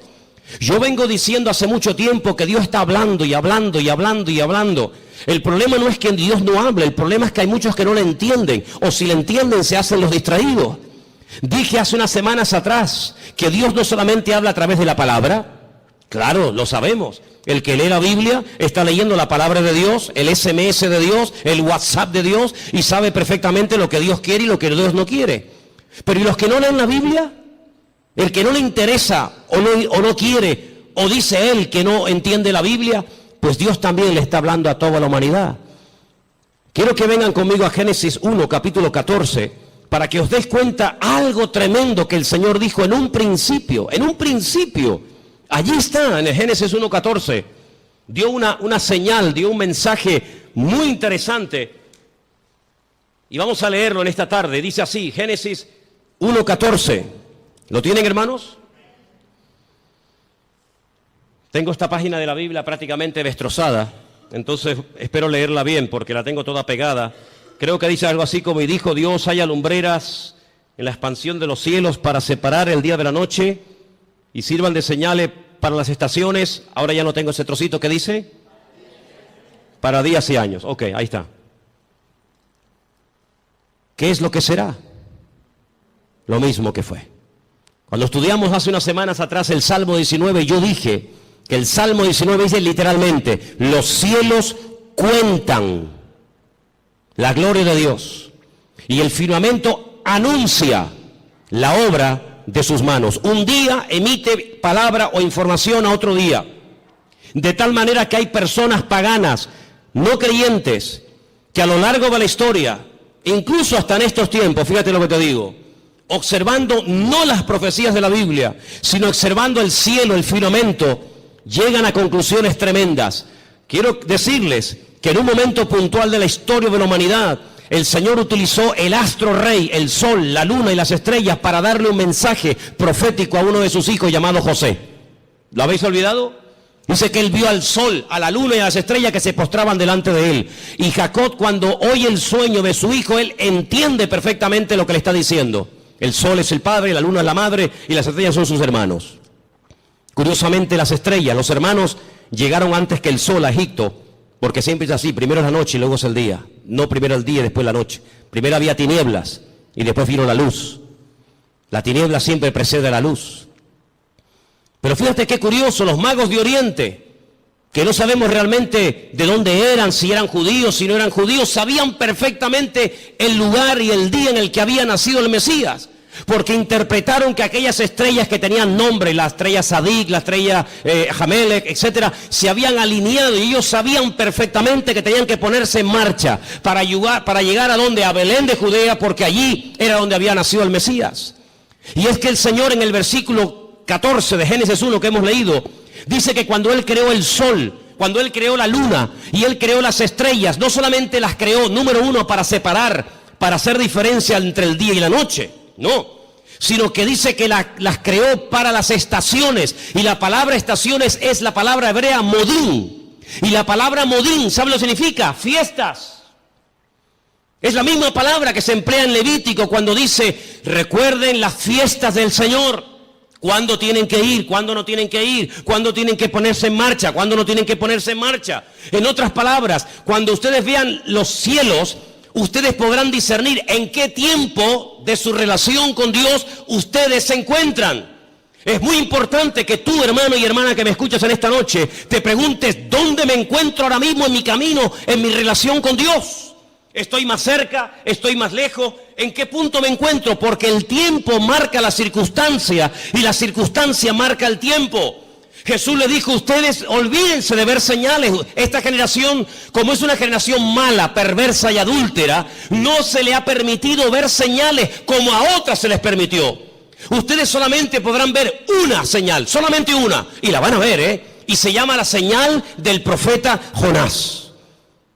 Yo vengo diciendo hace mucho tiempo que Dios está hablando y hablando y hablando y hablando. El problema no es que Dios no hable, el problema es que hay muchos que no le entienden, o si le entienden se hacen los distraídos. Dije hace unas semanas atrás que Dios no solamente habla a través de la palabra, claro, lo sabemos. El que lee la Biblia está leyendo la palabra de Dios, el SMS de Dios, el WhatsApp de Dios, y sabe perfectamente lo que Dios quiere y lo que Dios no quiere. Pero ¿y los que no leen la Biblia? El que no le interesa o no quiere, o dice él que no entiende la Biblia, pues Dios también le está hablando a toda la humanidad. Quiero que vengan conmigo a Génesis 1, capítulo 14, para que os deis cuenta algo tremendo que el Señor dijo en un principio. Allí está, en el Génesis 1, 14. Dio una señal, dio un mensaje muy interesante. Y vamos a leerlo en esta tarde. Dice así, Génesis 1, 14. ¿Lo tienen, hermanos? Tengo esta página de la Biblia prácticamente destrozada, entonces espero leerla bien porque la tengo toda pegada. Creo que dice algo así como: y dijo Dios, haya lumbreras en la expansión de los cielos para separar el día de la noche y sirvan de señales para las estaciones. Ahora ya no tengo ese trocito que dice para días y años. Ok, ahí está. ¿Qué es lo que será? Lo mismo que fue. Cuando estudiamos hace unas semanas atrás el Salmo 19, yo dije que el Salmo 19 dice literalmente: los cielos cuentan la gloria de Dios y el firmamento anuncia la obra de sus manos. Un día emite palabra o información a otro día, de tal manera que hay personas paganas, no creyentes, que a lo largo de la historia, incluso hasta en estos tiempos, fíjate lo que te digo, observando no las profecías de la Biblia, sino observando el cielo, el firmamento, llegan a conclusiones tremendas. Quiero decirles que en un momento puntual de la historia de la humanidad, el Señor utilizó el astro rey, el sol, la luna y las estrellas para darle un mensaje profético a uno de sus hijos llamado José. ¿Lo habéis olvidado? Dice que él vio al sol, a la luna y a las estrellas que se postraban delante de él. Y Jacob, cuando oye el sueño de su hijo, él entiende perfectamente lo que le está diciendo. El sol es el padre, la luna es la madre y las estrellas son sus hermanos. Curiosamente, las estrellas, los hermanos, llegaron antes que el sol a Egipto, porque siempre es así: primero es la noche y luego es el día. No primero el día y después la noche. Primero había tinieblas y después vino la luz. La tiniebla siempre precede a la luz. Pero fíjate qué curioso, los magos de Oriente, que no sabemos realmente de dónde eran, si eran judíos, si no eran judíos, sabían perfectamente el lugar y el día en el que había nacido el Mesías, porque interpretaron que aquellas estrellas que tenían nombre, la estrella Sadik, la estrella Jamelec, etcétera, se habían alineado y ellos sabían perfectamente que tenían que ponerse en marcha para llegar a donde, a Belén de Judea, porque allí era donde había nacido el Mesías. Y es que el Señor en el versículo 14 de Génesis 1 que hemos leído, dice que cuando Él creó el sol, cuando Él creó la luna y Él creó las estrellas, no solamente las creó, número uno, para separar, para hacer diferencia entre el día y la noche, no, sino que dice que las creó para las estaciones. Y la palabra estaciones es la palabra hebrea modín. Y la palabra modín, ¿sabe lo que significa? Fiestas. Es la misma palabra que se emplea en Levítico cuando dice: recuerden las fiestas del Señor. ¿Cuándo tienen que ir? ¿Cuándo no tienen que ir? ¿Cuándo tienen que ponerse en marcha? ¿Cuándo no tienen que ponerse en marcha? En otras palabras, cuando ustedes vean los cielos, ustedes podrán discernir en qué tiempo de su relación con Dios ustedes se encuentran. Es muy importante que tú, hermano y hermana que me escuchas en esta noche, te preguntes: ¿dónde me encuentro ahora mismo en mi camino, en mi relación con Dios? ¿Estoy más cerca? ¿Estoy más lejos? ¿En qué punto me encuentro? Porque el tiempo marca la circunstancia y la circunstancia marca el tiempo. Jesús le dijo: ustedes olvídense de ver señales. Esta generación, como es una generación mala, perversa y adúltera, no se le ha permitido ver señales como a otras se les permitió. Ustedes solamente podrán ver una señal, solamente una, y la van a ver, y se llama la señal del profeta Jonás.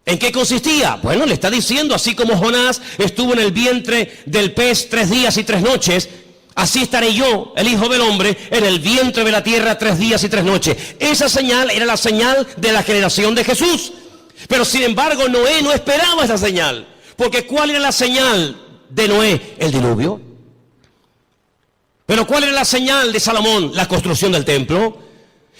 ¿En qué consistía? Bueno, le está diciendo: así como Jonás estuvo en el vientre del pez 3 días y 3 noches, así estaré yo, el Hijo del Hombre, en el vientre de la tierra 3 días y 3 noches. Esa señal era la señal de la generación de Jesús. Pero sin embargo, Noé no esperaba esa señal. Porque ¿cuál era la señal de Noé? El diluvio. Pero ¿cuál era la señal de Salomón? La construcción del templo.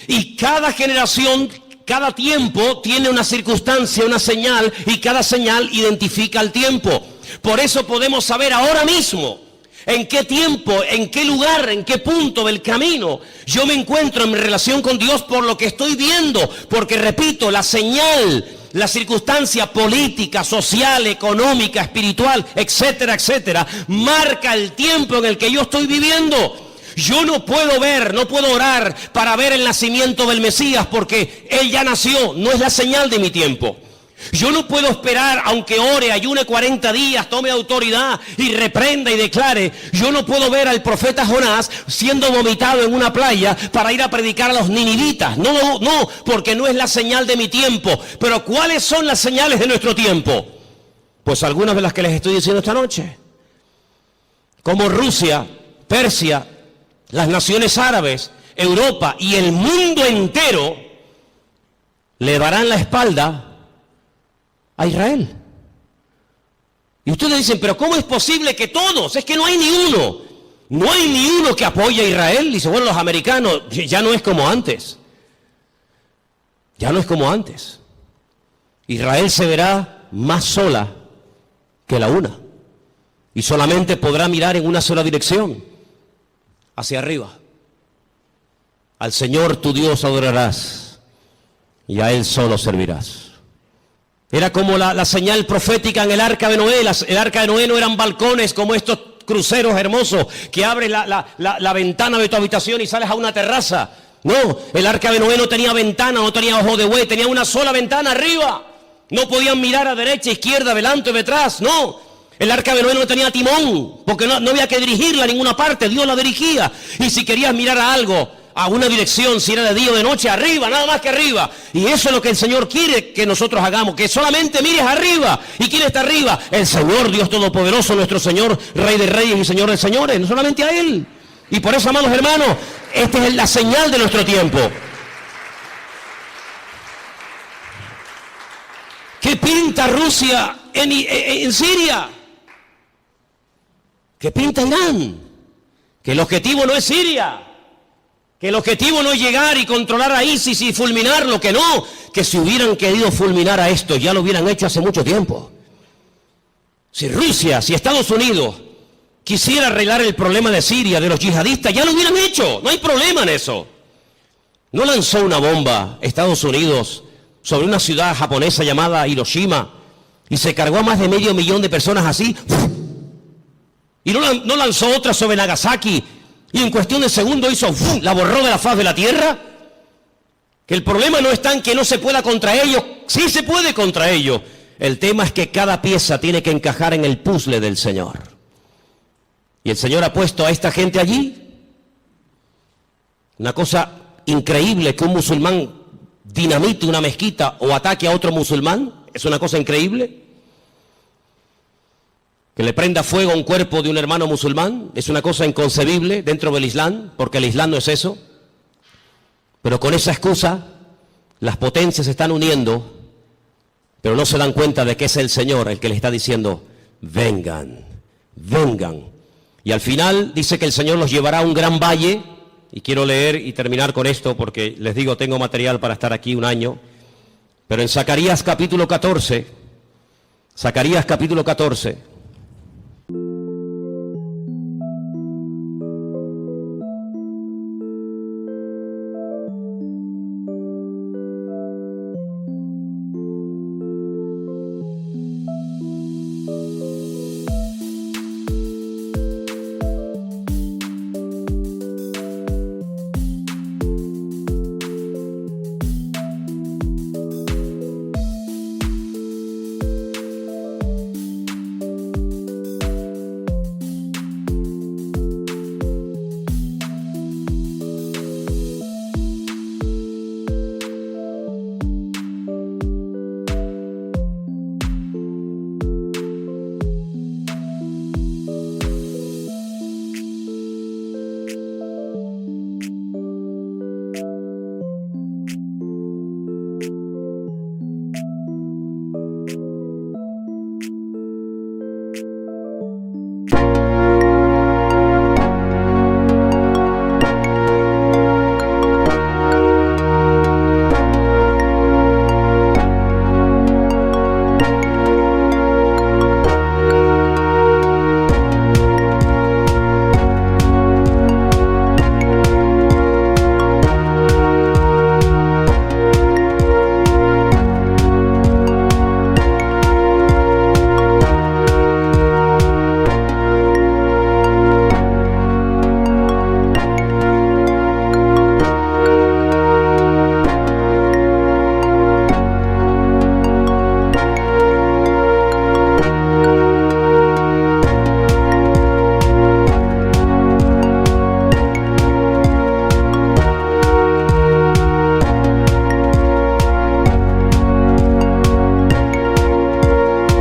Y cada generación, cada tiempo tiene una circunstancia, una señal, y cada señal identifica el tiempo. Por eso podemos saber ahora mismo en qué tiempo, en qué lugar, en qué punto del camino yo me encuentro en mi relación con Dios por lo que estoy viendo. Porque repito, la señal, la circunstancia política, social, económica, espiritual, etcétera, etcétera, marca el tiempo en el que yo estoy viviendo. Yo no puedo ver, no puedo orar para ver el nacimiento del Mesías porque Él ya nació, no es la señal de mi tiempo. Yo no puedo esperar, aunque ore, ayune 40 días, tome autoridad y reprenda y declare. Yo no puedo ver al profeta Jonás siendo vomitado en una playa para ir a predicar a los ninivitas. No, porque no es la señal de mi tiempo. Pero ¿cuáles son las señales de nuestro tiempo? Pues algunas de las que les estoy diciendo esta noche. Como Rusia, Persia, las naciones árabes, Europa y el mundo entero le darán la espalda a Israel. Y ustedes dicen, pero ¿cómo es posible que todos? Es que no hay ni uno. No hay ni uno que apoye a Israel. Dice, bueno, los americanos, ya no es como antes. Ya no es como antes. Israel se verá más sola que la una. Y solamente podrá mirar en una sola dirección, hacia arriba. Al Señor tu Dios adorarás y a Él solo servirás. Era como la señal profética en el arca de Noé. El arca de Noé no eran balcones como estos cruceros hermosos que abres la ventana de tu habitación y sales a una terraza. No, el arca de Noé no tenía ventana, no tenía ojo de buey, tenía una sola ventana arriba. No podían mirar a derecha, izquierda, adelante o detrás, no. El arca de Noé no tenía timón, porque no había que dirigirla a ninguna parte, Dios la dirigía. Y si querías mirar a algo, a una dirección, si era de día o de noche, arriba, nada más que arriba. Y eso es lo que el Señor quiere que nosotros hagamos, que solamente mires arriba. ¿Y quién está arriba? El Señor, Dios Todopoderoso, nuestro Señor, Rey de Reyes y Señor de Señores, no solamente a Él. Y por eso, amados hermanos, esta es la señal de nuestro tiempo. ¿Qué pinta Rusia en Siria? ¿Qué pinta Irán? Que el objetivo no es Siria. Que el objetivo no es llegar y controlar a ISIS y fulminarlo, que no. Que si hubieran querido fulminar a esto, ya lo hubieran hecho hace mucho tiempo. Si Rusia, si Estados Unidos quisiera arreglar el problema de Siria, de los yihadistas, ya lo hubieran hecho. No hay problema en eso. No lanzó una bomba Estados Unidos sobre una ciudad japonesa llamada Hiroshima y se cargó a más de 500.000 de personas así. Y no lanzó otra sobre Nagasaki y en cuestión de segundos hizo, la borró de la faz de la tierra. Que el problema no está en que no se pueda contra ellos, sí se puede contra ellos. El tema es que cada pieza tiene que encajar en el puzzle del Señor. Y el Señor ha puesto a esta gente allí. Una cosa increíble que un musulmán dinamite una mezquita o ataque a otro musulmán, es una cosa increíble. Que le prenda fuego a un cuerpo de un hermano musulmán es una cosa inconcebible dentro del Islam, porque el Islam no es eso. Pero con esa excusa, las potencias se están uniendo, pero no se dan cuenta de que es el Señor el que les está diciendo, vengan, vengan. Y al final dice que el Señor los llevará a un gran valle, y quiero leer y terminar con esto, porque les digo, tengo material para estar aquí un año, pero en Zacarías capítulo 14,